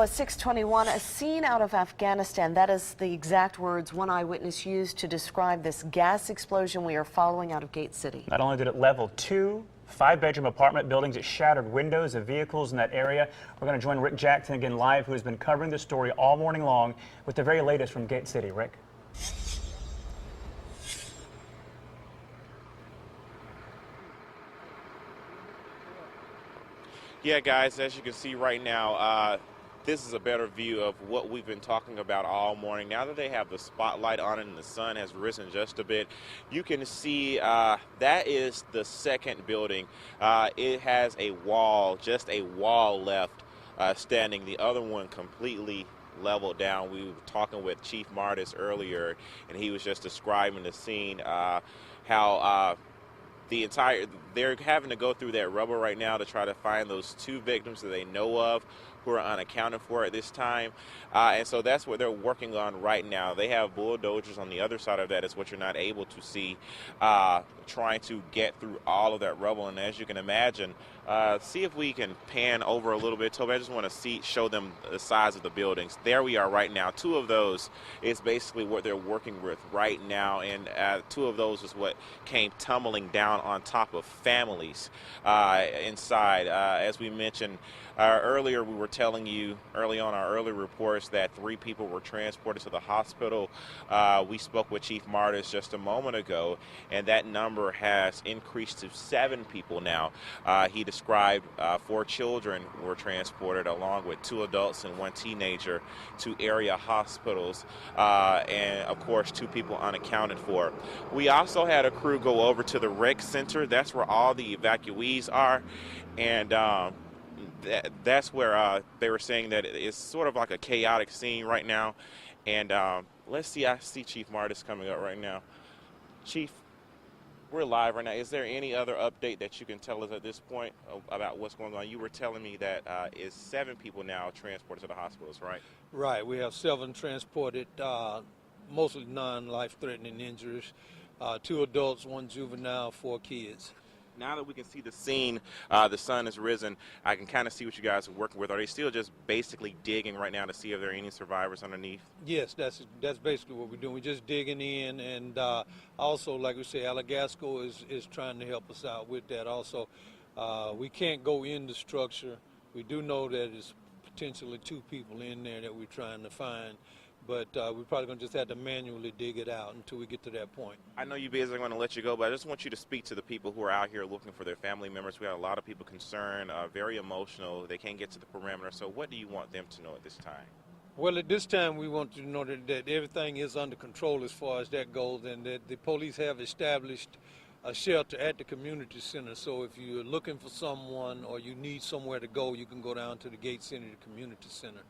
At 6:21, a scene out of Afghanistan. That is the exact words one eyewitness used to describe this gas explosion we are following out of Gate City. Not only did it level two 5-bedroom apartment buildings, it shattered windows of vehicles in that area. We're going to join Rick Jackson again live, who has been covering this story all morning long with the very latest from Gate City. Rick. Yeah, guys, as you can see right now, this is a better view of what we've been talking about all morning. Now that they have the spotlight on it and the sun has risen just a bit, you can see that is the second building. It has a wall, just a wall left standing. The other one completely leveled down. We were talking with Chief Martis earlier, and he was just describing the scene, how they're having to go through that rubble right now to try to find those two victims that they know of who are unaccounted for at this time. And so that's what they're working on right now. They have bulldozers on the other side of that, is what you're not able to see, trying to get through all of that rubble. And as you can imagine, see if we can pan over a little bit. Toby, I just want to show them the size of the buildings. There we are right now. Two of those is basically what they're working with right now. And two of those is what came tumbling down on top of families inside. As we mentioned earlier, we were telling you early on our early reports that 3 people were transported to the hospital. We spoke with Chief Martis just a moment ago, and that number has increased to 7 people now. He described 4 children were transported, along with 2 adults and 1 teenager, to area hospitals, and of course 2 people unaccounted for. We also had a crew go over to the rec center. That's where all the evacuees are, and that's where they were saying that it's sort of like a chaotic scene right now. And let's see, I see Chief Martis coming up right now. Chief, we're live right now. Is there any other update that you can tell us at this point about what's going on? You were telling me that is 7 people now transported to the hospitals, right? Right. We have 7 transported, mostly non-life-threatening injuries. 2 adults, 1 juvenile, 4 kids. Now that we can see the scene, the sun has risen, I can kind of see what you guys are working with. Are they still just basically digging right now to see if there are any survivors underneath? Yes, that's basically what we're doing. We're just digging in, and also, like we say, Alagasco is trying to help us out with that. Also, we can't go in the structure. We do know that there's potentially 2 people in there that we're trying to find. But we're probably going to just have to manually dig it out until we get to that point. I know you guys are going to let you go, but I just want you to speak to the people who are out here looking for their family members. We have a lot of people concerned, very emotional. They can't get to the perimeter. So what do you want them to know at this time? Well, at this time, we want to know that everything is under control as far as that goes, and that the police have established a shelter at the community center. So if you're looking for someone or you need somewhere to go, you can go down to the Gate City Community Center.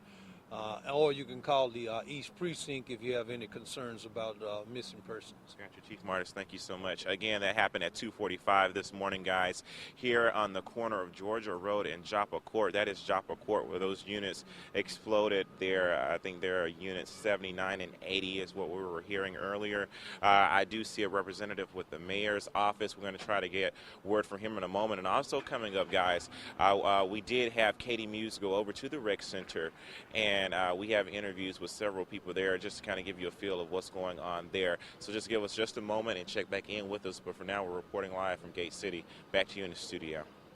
Or you can call the East Precinct if you have any concerns about missing persons. Gotcha, Chief Martis, thank you so much. Again, that happened at 2:45 this morning, guys, here on the corner of Georgia Road and Joppa Court. That is Joppa Court, where those units exploded there. I think there are units 79 and 80 is what we were hearing earlier. I do see a representative with the mayor's office. We're going to try to get word from him in a moment. And also coming up, guys, we did have Katie Muse go over to the rec center, and we have interviews with several people there just to kind of give you a feel of what's going on there. So just give us just a moment and check back in with us. But for now, we're reporting live from Gate City. Back to you in the studio.